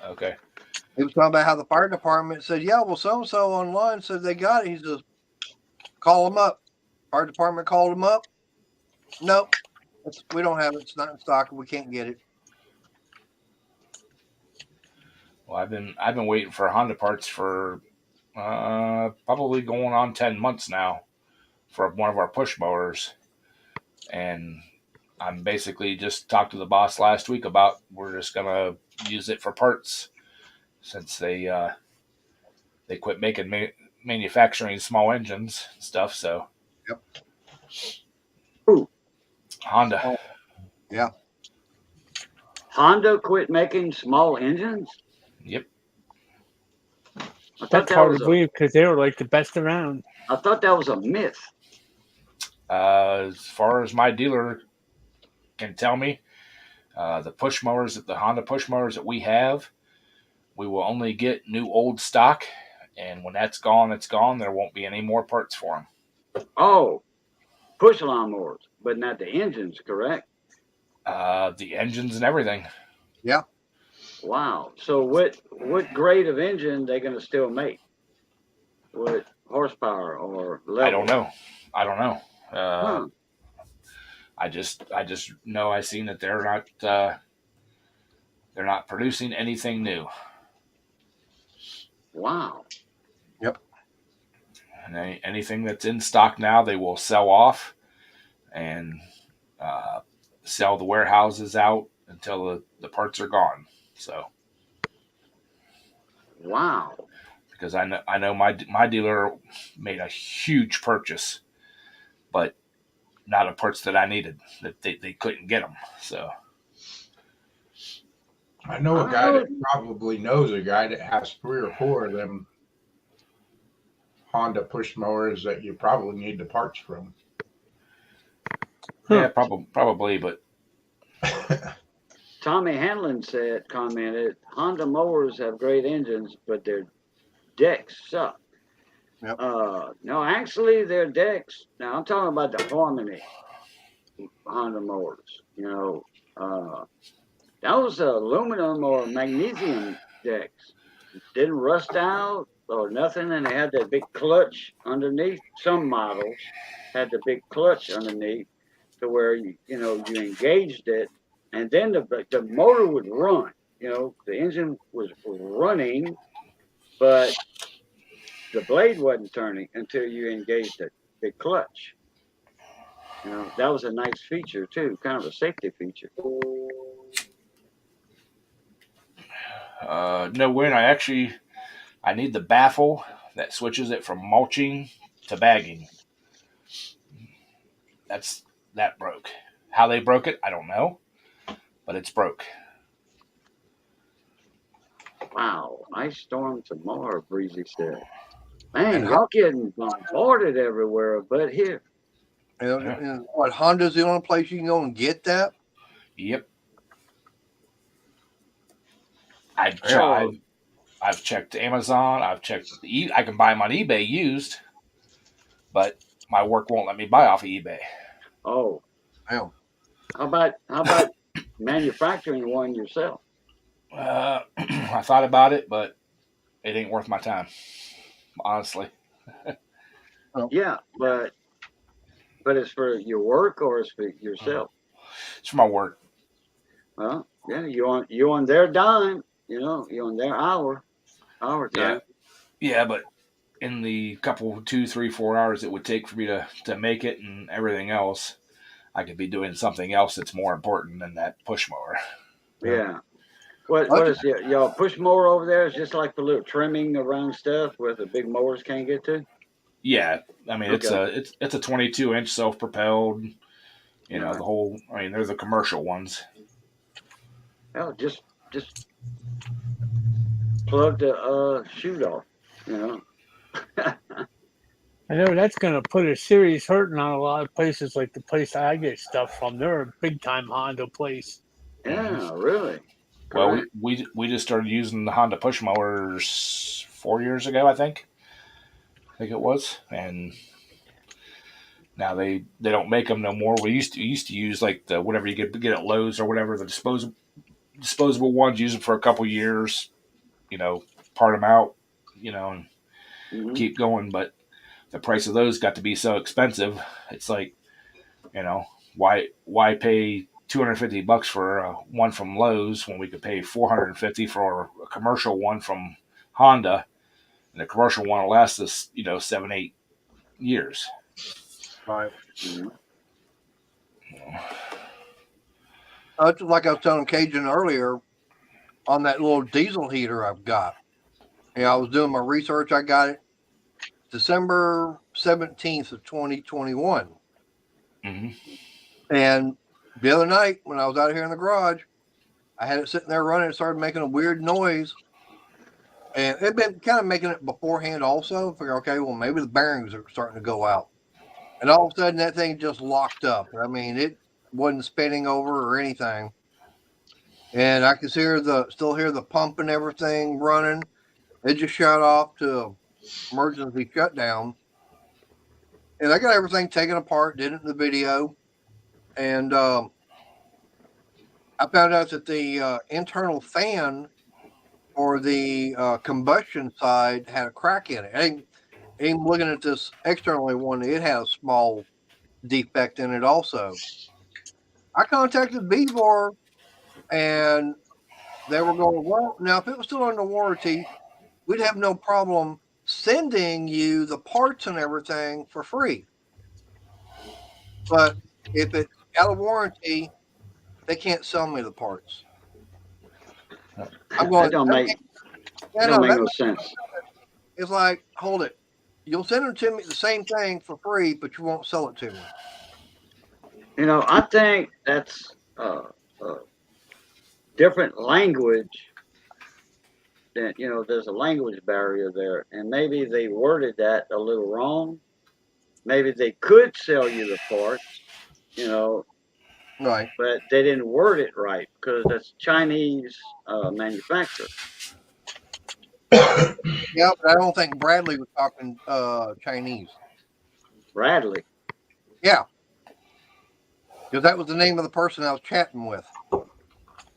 Okay. He was talking about how the fire department said, yeah, well, so-and-so online said they got it. He says, call them up. Fire department called them up. Nope. We don't have it. It's not in stock. We can't get it. Well, I've been waiting for Honda parts for probably going on 10 months now for one of our push mowers. And I'm basically just talked to the boss last week about we're just going to use it for parts since they quit making manufacturing small engines and stuff. So, yep. Ooh. Honda. Yeah. Honda quit making small engines? Yep. That's hard to believe because they were like the best around. I thought that was a myth. As far as my dealer can tell me, the push mowers, the Honda push mowers that we have, we will only get new old stock, and when that's gone, it's gone. There won't be any more parts for them. Oh, push lawnmowers, but not the engines, correct? The engines and everything. Wow. So what grade of engine they gonna still make? What horsepower or level? I don't know. Huh. I just know I seen that they're not producing anything new. Wow. And anything that's in stock now, they will sell off and sell the warehouses out until the parts are gone. So, Wow. because I know my dealer made a huge purchase, but not of parts that I needed, that they couldn't get them. So, I know a guy that probably knows a guy that has 3 or 4 of them Honda push mowers that you probably need the parts from. yeah, probably, but Tommy Hanlon commented, Honda mowers have great engines, but their decks suck. Yep. No, actually, their decks. Now I'm talking about the Harmony Honda mowers. Those aluminum or magnesium decks didn't rust out or nothing, and they had that big clutch underneath. Some models had the big clutch underneath, to where you engaged it, and then the motor would run. The engine was running, but the blade wasn't turning until you engaged the clutch. That was a nice feature too, kind of a safety feature. no win. I need the baffle that switches it from mulching to bagging. That broke. How they broke it, I don't know, but it's broke. Wow, ice storm tomorrow, Breezy said. Man, y'all getting bombarded everywhere, but here. And what, Honda's the only place you can go and get that? Yep. I've checked Amazon. I've checked I can buy them on eBay used, but my work won't let me buy off of eBay. Oh, Damn. how about manufacturing one yourself? I thought about it, but it ain't worth my time, honestly. Yeah, but it's for your work or it's for yourself? It's for my work. Well, yeah, you on their dime, you on their hour time. Yeah, but in the couple 2, 3, 4 hours it would take for me to make it and everything else, I could be doing something else that's more important than that push mower. Yeah. What is y'all push mower over there? Is just like the little trimming around stuff where the big mowers can't get to? Yeah, I mean it's a 22-inch self-propelled. The whole. I mean, they're the commercial ones. Oh, just plug the chute off. I know that's going to put a serious hurting on a lot of places, like the place I get stuff from. They're a big time Honda place. Yeah, really. Well, we just started using the Honda push mowers 4 years ago, I think it was, and now they don't make them no more. We used to use like the whatever you get at Lowe's or whatever, the disposable ones. Use them for a couple years, part them out, and keep going. But the price of those got to be so expensive. It's like, why pay $250 for one from Lowe's when we could pay $450 for a commercial one from Honda, and the commercial one will last us 7-8 years. Right. Mhm. Like I was telling Cajun earlier, on that little diesel heater I've got. I was doing my research. I got it December 17th of 2021. Mm-hmm. And the other night when I was out here in the garage, I had it sitting there running. It started making a weird noise. And it had been kind of making it beforehand also. I figured, okay, well, maybe the bearings are starting to go out. And all of a sudden, that thing just locked up. I mean, it wasn't spinning over or anything. And I could still hear the pump and everything running. It just shut off to emergency shutdown. And I got everything taken apart, did it in the video. And I found out that the internal fan or the combustion side had a crack in it. Even looking at this externally one, it had a small defect in it also. I contacted Vevor and they were going, well, now if it was still under warranty, we'd have no problem sending you the parts and everything for free. But if it's out of warranty, they can't sell me the parts. I'm going, That don't make no sense. It's like, hold it. You'll send them to me the same thing for free, but you won't sell it to me. You know, I think that's different language. That, you know, there's a language barrier there, and maybe they worded that a little wrong. Maybe they could sell you the parts, you know, Right. but they didn't word it right because that's Chinese manufacturer. Yeah, but I don't think Bradley was talking Chinese. Bradley. Yeah. Because that was the name of the person I was chatting with.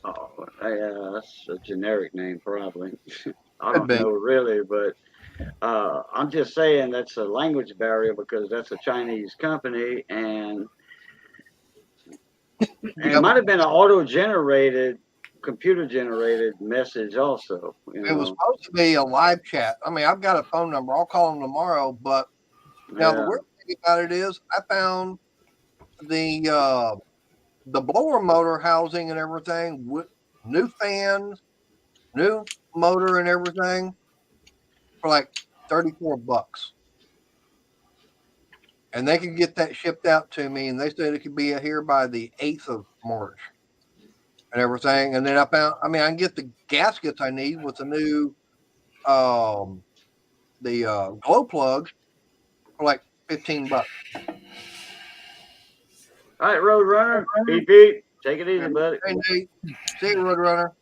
Oh, yeah, that's a generic name, probably. I Could don't be. know really, but I'm just saying that's a language barrier because that's a Chinese company, and it might have been an auto-generated, computer-generated message also. You know? It was supposed to be a live chat. I mean, I've got a phone number. I'll call them tomorrow. But now the Yeah. weird thing about it is, I found the blower motor housing and everything with new fans, new motor and everything for like $34. And they could get that shipped out to me, and they said it could be here by the 8th of March and everything. And then I can get the gaskets I need with the new glow plug for like $15. All right, Roadrunner. Beep, beep. Take it easy, buddy. Hey, Nate. See you, Roadrunner.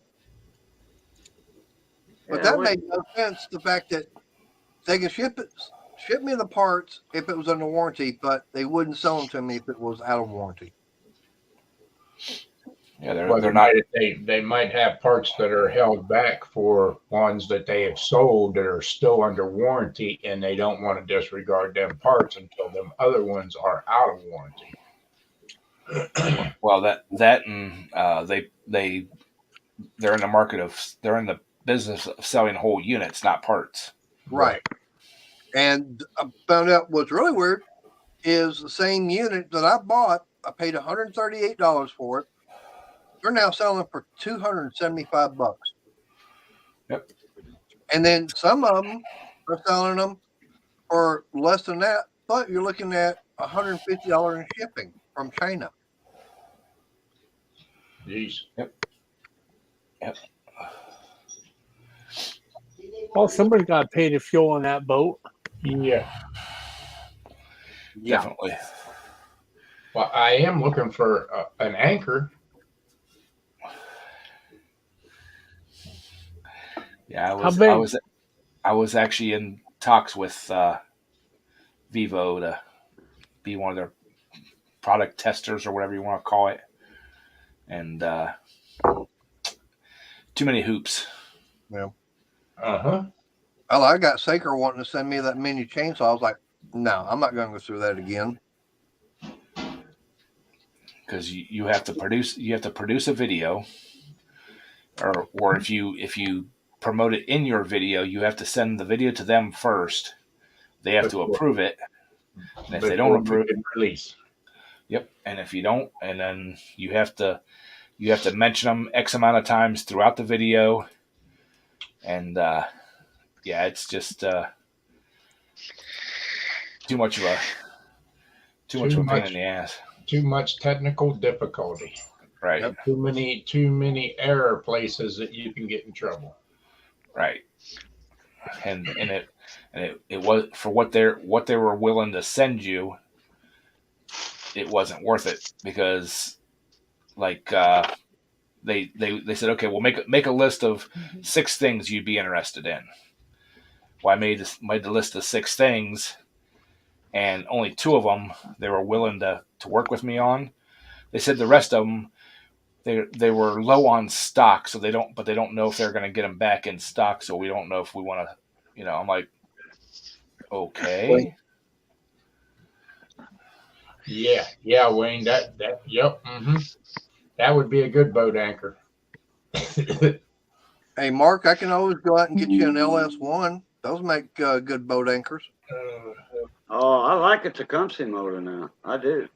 But Yeah, that made no sense. The fact that they can ship me the parts if it was under warranty, but they wouldn't sell them to me if it was out of warranty. Yeah, Well, they're not. They might have parts that are held back for ones that they have sold that are still under warranty, and they don't want to disregard them parts until them other ones are out of warranty. Well, and they're in the market they're in the business of selling whole units, not parts. Right. And I found out what's really weird is the same unit that I bought, I paid $138 for it. They're now selling for $275. Yep. And then some of them are selling them for less than that, but you're looking at $150 in shipping from China. Jeez. Yep. Well, somebody got paid to fuel on that boat. Yeah. Definitely. Well, I am looking for an anchor. Yeah, How big? I was actually in talks with Vivo to be one of their product testers or whatever you want to call it, and too many hoops. Yeah. Uh-huh. Well, I got Saker wanting to send me that mini chainsaw. I was like, no, I'm not going to go through that again. Because you have to produce a video, or if you promote it in your video, you have to send the video to them first. They have to approve it. And if they don't approve it, release. Yep. And if you don't, and then you have to mention them X amount of times throughout the video. And yeah, it's just too much of a pain in the ass. Too much technical difficulty. Right. Yep. Too many error places that you can get in trouble. Right. And it was for what they were willing to send you, it wasn't worth it because like they said, okay, we'll make a list of 6 things you'd be interested in. Well, I made the list of 6 things, and only 2 of them they were willing to work with me on. They said the rest of them they were low on stock, so they don't know if they're going to get them back in stock. So we don't know if we want to, I'm like, okay. Yeah, Wayne. Yep. That would be a good boat anchor. Hey, Mark, I can always go out and get you an LS1. Those make good boat anchors. Oh, I like a Tecumseh motor now. I do.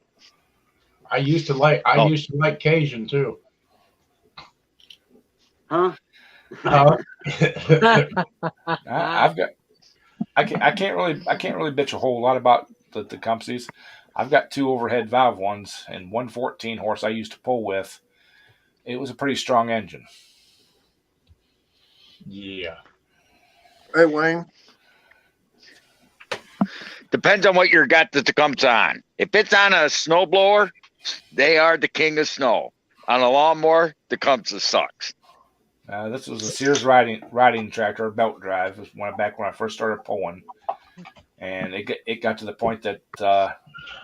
I used to like Cajun too. Huh? I can't really bitch a whole lot about the Tecumsehs. I've got 2 overhead valve ones and 1 14 horse I used to pull with. It was a pretty strong engine. Yeah. Hey, Wayne. Depends on what you got the Tecumseh on. If it's on a snowblower, they are the king of snow. On a lawnmower, Tecumseh sucks. This was a Sears riding tractor, belt drive. It was back when I first started pulling, and it got to the point that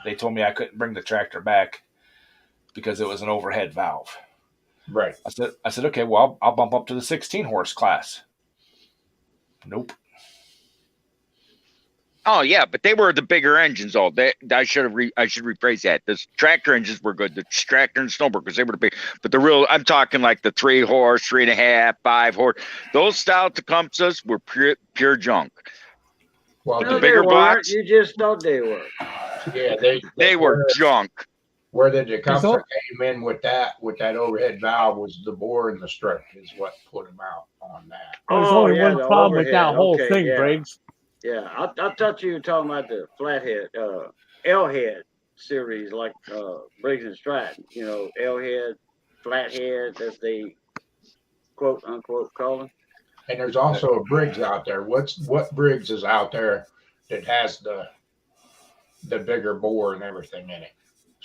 they told me I couldn't bring the tractor back because it was an overhead valve. Right. I said, okay, well, I'll bump up to the 16 horse class. Nope. Oh yeah, but they were the bigger engines. I should rephrase that. The tractor engines were good. The tractor and snowboard because they were the big. But I'm talking like the 3 horse, 3.5, 5 horse. Those style Tecumsehs were pure junk. Well, the bigger blocks. You just thought they were. Yeah, they were junk. Where the Tecumseh came in with that overhead valve was the bore and the stroke is what put them out on that. There's only one problem with that whole thing, yeah. Briggs. Yeah, I thought you were talking about the flathead, L-head series, like Briggs and Stratton. L-head, flathead, as they quote unquote call them. And there's also a Briggs out there. What Briggs is out there that has the bigger bore and everything in it?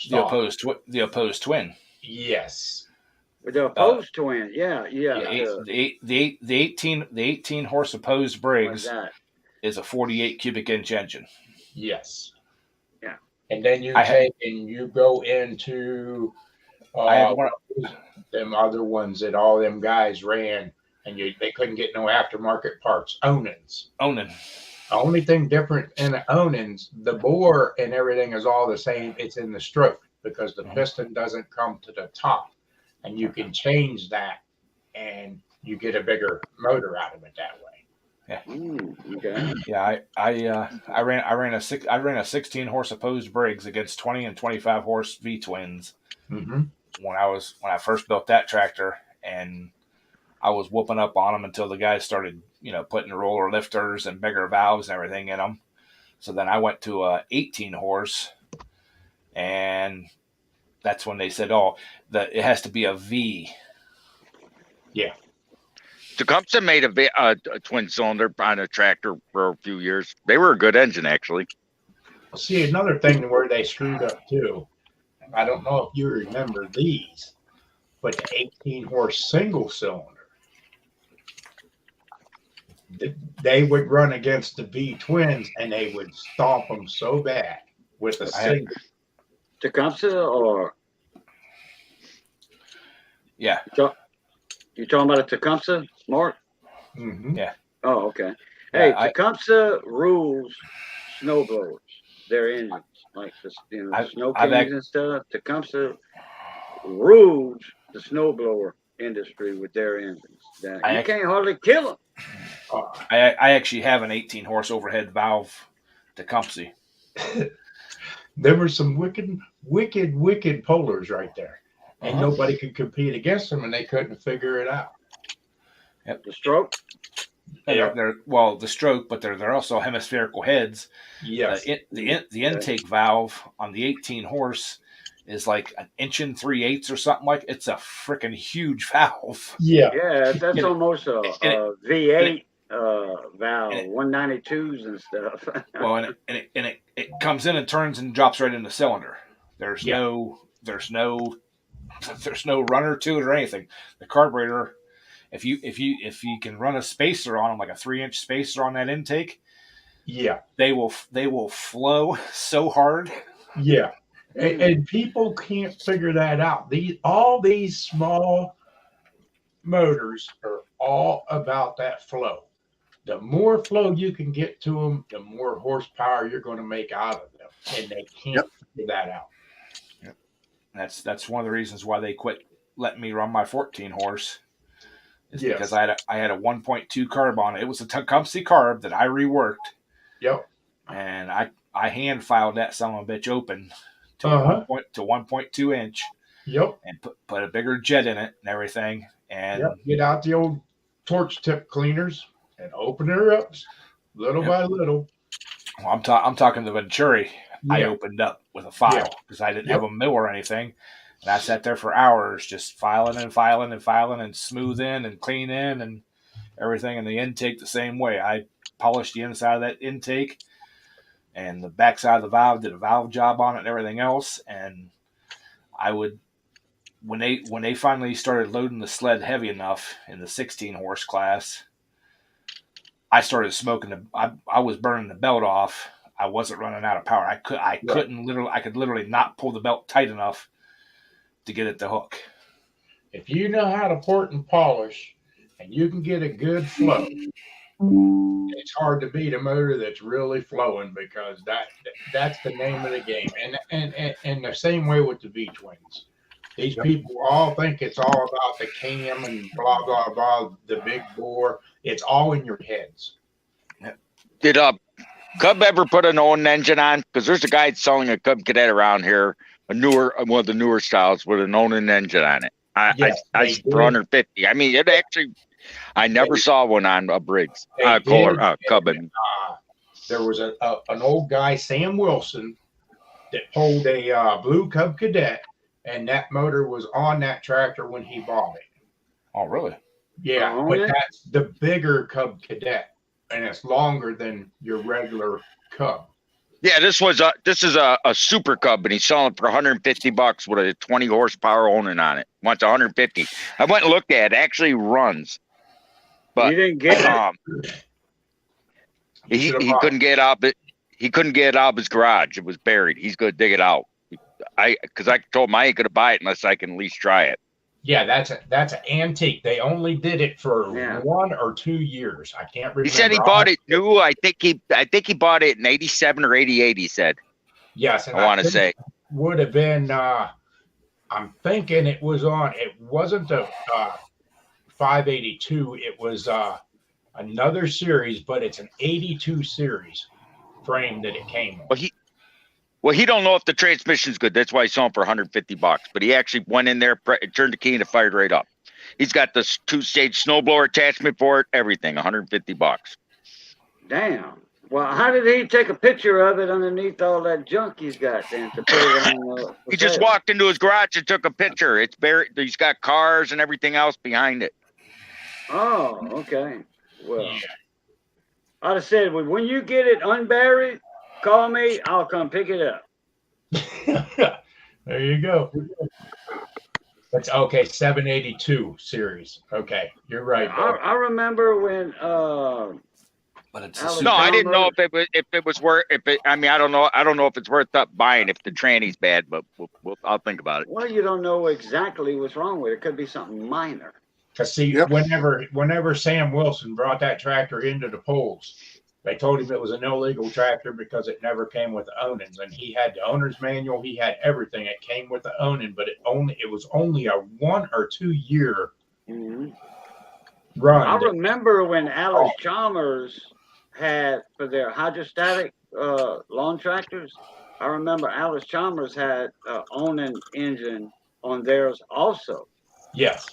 The opposed twin. Yes. The opposed twin. Yeah. The 18 horse opposed Briggs is a 48 cubic inch engine. Yes. Yeah. And then you go into them other ones that all them guys ran, and they couldn't get no aftermarket parts. Onins. The only thing different in the Onins, the bore and everything is all the same. It's in the stroke because the piston doesn't come to the top, and you can change that, and you get a bigger motor out of it that way. Yeah. Okay. Yeah. I ran a 16 horse opposed Briggs against 20 and 25 horse V twins. Mm-hmm. When I first built that tractor, and I was whooping up on them until the guys started, putting roller lifters and bigger valves and everything in them. So then I went to a 18 horse, and that's when they said, that it has to be a V. Yeah. Tecumseh made a twin cylinder on a tractor for a few years. They were a good engine, actually. See, another thing where they screwed up too. I don't know if you remember these, but the 18 horse single cylinder, they would run against the V twins and they would stomp them so bad with a single. Tecumseh or? Yeah. You talking about a Tecumseh, Mark? Mm-hmm. Yeah. Oh, okay. Hey, Yeah, Tecumseh rules snowblowers, their engines, like the snow kings and stuff. Tecumseh rules the snowblower industry with their engines. You can't hardly kill them. I actually have an 18 horse overhead valve Tecumseh. There were some wicked polars right there. And nobody could compete against them, and they couldn't figure it out. Yep. The stroke? Yeah. They're the stroke, but they're also hemispherical heads. Yes. The intake valve on the 18 horse is like 1 3/8 or something like. It's a freaking huge valve. Yeah. Yeah, that's almost a V8 valve, 192s and stuff. Well, and it comes in and turns and drops right in the cylinder. There's no there's no runner to it or anything. The carburetor, if you can run a spacer on them, like a 3-inch spacer on that intake, Yeah. they will flow so hard. Yeah. And people can't figure that out. All these small motors are all about that flow. The more flow you can get to them, the more horsepower you're going to make out of them. And they can't figure that out. Yep. That's one of the reasons why they quit letting me run my 14 horse. Is because I had a 1.2 carb on it. It was a Tecumseh carb that I reworked. Yep. And I hand filed that son of a bitch open to 1.2 inch. Yep. And put a bigger jet in it and everything. And get out the old torch tip cleaners and open her up little by little. Well, I'm talking the Venturi. I opened up with a file because I didn't have a mill or anything. And I sat there for hours just filing and smoothing and cleaning and everything. And the intake the same way. I polished the inside of that intake and the backside of the valve, did a valve job on it and everything else. And I would, when they finally started loading the sled heavy enough in the 16 horse class, I started smoking. I was burning the belt off. I wasn't running out of power. I could literally not pull the belt tight enough to get it to hook. If you know how to port and polish and you can get a good flow, it's hard to beat a motor that's really flowing, because that's the name of the game. And the same way with the V-twins. These people all think it's all about the cam and blah, blah, blah, the big bore. It's all in your heads. Did Cub ever put an Owen engine on? Because there's a guy selling a Cub Cadet around here, one of the newer styles with an Owen engine on it. I for 150. I mean, it actually, I never saw one on a Briggs Cub. There was an old guy, Sam Wilson, that pulled a blue Cub Cadet, and that motor was on that tractor when he bought it. Oh, really? Yeah, but that's the bigger Cub Cadet, and it's longer than your regular Cub. Yeah, this is a super Cub, and he's selling for $150 with a 20 horsepower Onan on it. Wants 150. I went and looked at it. Actually runs, but you didn't get it. He couldn't get out. He couldn't get it out of his garage. It was buried. He's gonna dig it out. Because I told him I ain't gonna buy it unless I can at least try it. Yeah, that's an antique. They only did it for 1 or 2 years. I can't remember. He said he bought it new. I think he bought it in '87 or '88. He said. Yes, and I want to say would have been. I'm thinking it was on. It wasn't a 582. It was another series, but it's an 82 series frame that it came on. Well, he don't know if the transmission's good. That's why he's selling for $150. But he actually went in there, turned the key, and it fired right up. He's got the 2-stage snowblower attachment for it, everything, $150. Damn. Well, how did he take a picture of it underneath all that junk he's got then to put it on? He just walked into his garage and took a picture. It's buried. He's got cars and everything else behind it. Oh, okay. Well, I'd have said, when you get it unburied, call me. I'll come pick it up. There you go. That's okay. 782 series. Okay, you're right. I remember when. But it's I didn't know if it was worth. I mean, I don't know if it's worth up buying if the tranny's bad, but I'll think about it. Well, you don't know exactly what's wrong with it. It could be something minor. Because see, whenever Sam Wilson brought that tractor into the polls, they told him it was an illegal tractor because it never came with the Onans, and he had the owner's manual. He had everything. It came with the Onan, but it was only a 1 or 2 year run. I remember when Alice Chalmers had for their hydrostatic lawn tractors. I remember Alice Chalmers had an Onan engine on theirs also. Yes.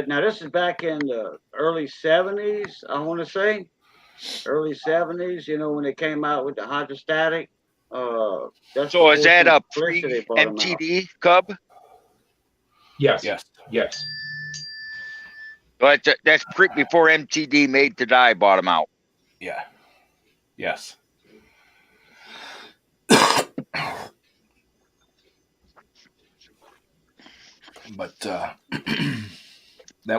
Now this is back in the early 70s, I want to say. Early 70s, when they came out with the hydrostatic. So is that a pre-MTD Cub? Yes. But that's before MTD Made to Die bought him out. Yeah. Yes. But that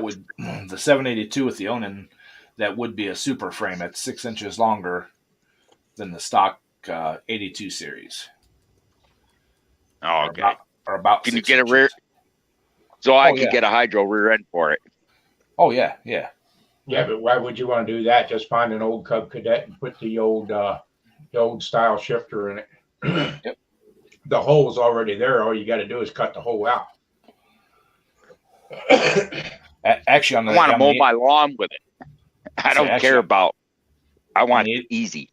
would the 782 with the Onan, that would be a super frame. It's 6 inches longer than the stock 82 series. Oh, okay. Or about Can you 6 get a inches. rear? So I Oh, could yeah. get a hydro rear end for it. Oh yeah, yeah. Yeah, but why would you want to do that? Just find an old Cub Cadet and put the old style shifter in it. Yep. The hole's already there. All you got to do is cut the hole out. Actually, on the I want to on mow the- my lawn with it. I don't actually- care about. I want the- it easy.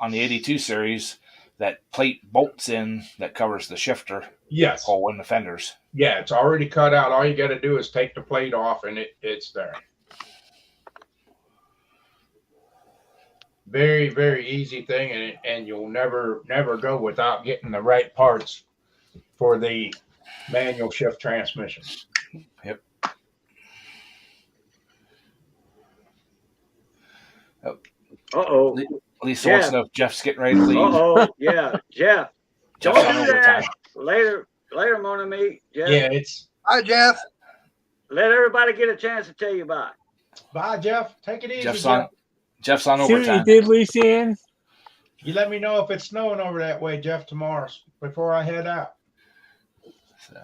on the 82 series, that plate bolts in that covers the shifter Yes. hole in the fenders. Yeah, it's already cut out. All you got to do is take the plate off, and it's there. Very, very easy thing, and you'll never go without getting the right parts for the manual shift transmission. Yep. Uh-oh. Lisa wants to know if Jeff's getting ready to leave. Uh-oh. Yeah, Jeff. Jeff's Don't on do that. overtime. Later, mon ami. Jeff. Yeah, it's Hi, Jeff. Let everybody get a chance to tell you bye. bye, Jeff. Take it easy, Jeff's Jeff. on. Jeff's on See what you overtime. did, Lucianne? You let me know if it's snowing over that way, Jeff, tomorrow before I head out. So,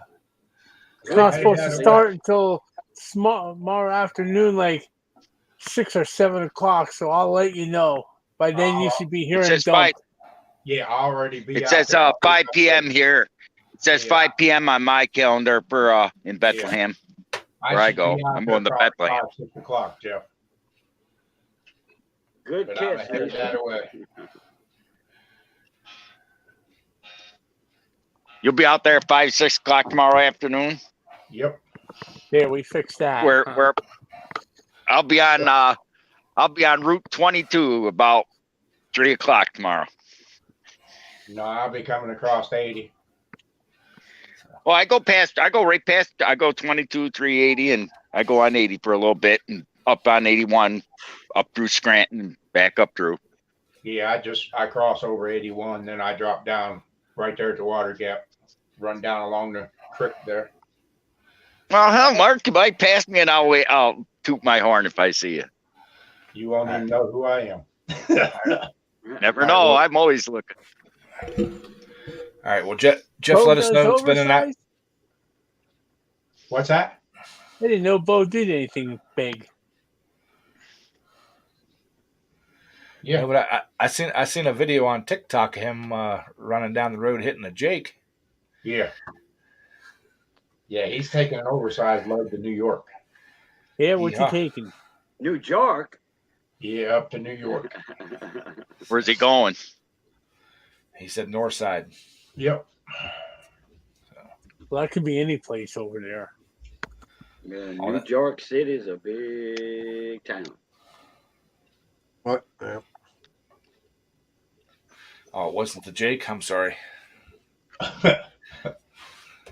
It's not Hey, supposed yeah, to yeah. start until tomorrow afternoon, like 6 or 7 o'clock. So I'll let you know. By then, you should be It hearing says dump. Yeah, I'll already be. It out says there. 5 p.m. here. It says Yeah. 5 p.m. on my calendar for in Bethlehem. where I should be go. out I'm there going to probably Bethlehem. 5, 6 o'clock, Jeff. Good But I'm kiss. headed that away. You'll be out there at 5, 6 o'clock tomorrow afternoon. Yep. There, we fixed that. Where I'll be on Route 22 about 3 o'clock tomorrow. No, I'll be coming across 80. Well, I go right past. I go 22, 380, and I go on 80 for a little bit, and up on 81, up through Scranton, and back up through. Yeah, I cross over 81, then I drop down right there at the water gap, run down along the creek there. Well, hell, Mark, you might pass me, and I'll toot my horn if I see you. You won't even know who I am. Never All right, know. well- I'm always looking. all right. Well, Jeff, Bo let us does know. It's been an hour. oversized? What's that? I didn't know Bo did anything big. Yeah, Yeah. but I seen a video on TikTok of him running down the road hitting a Jake. Yeah. Yeah, he's taking an oversized load to New York. Yeah, what Yeah. you taking? New York. Yeah, up to New York. Where's he going? He said north side. Yep. Well, that could be any place over there. Yeah, Oh, New that- York City is a big town. What? Yeah. Oh, it wasn't the Jake. I'm sorry.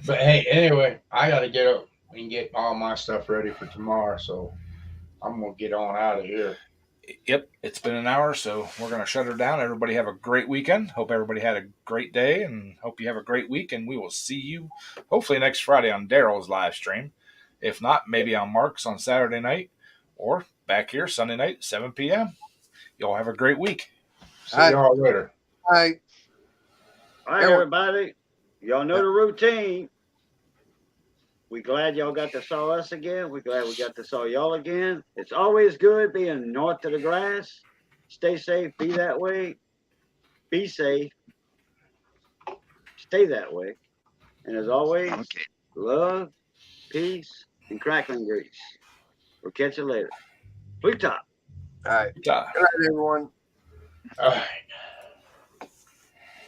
But hey, anyway, I got to get up and get all my stuff ready for tomorrow. So I'm going to get on out of here. Yep, it's been an hour, so we're going to shut her down. Everybody have a great weekend. Hope everybody had a great day, and hope you have a great week. And we will see you hopefully next Friday on Daryl's live stream. If not, maybe on Mark's on Saturday night, or back here Sunday night, 7 p.m. Y'all have a great week. See y'all later. Hi. All right, Yeah, everybody. Y'all know the routine. We glad y'all got to saw us again. We glad we got to saw y'all again. It's always good being north of the grass. Stay safe. Be that way. Be safe. Stay that way. And as always, Okay. love, peace, and crackling grease. We'll catch you later. Blue top. All right. Yeah. Good night, everyone. All right.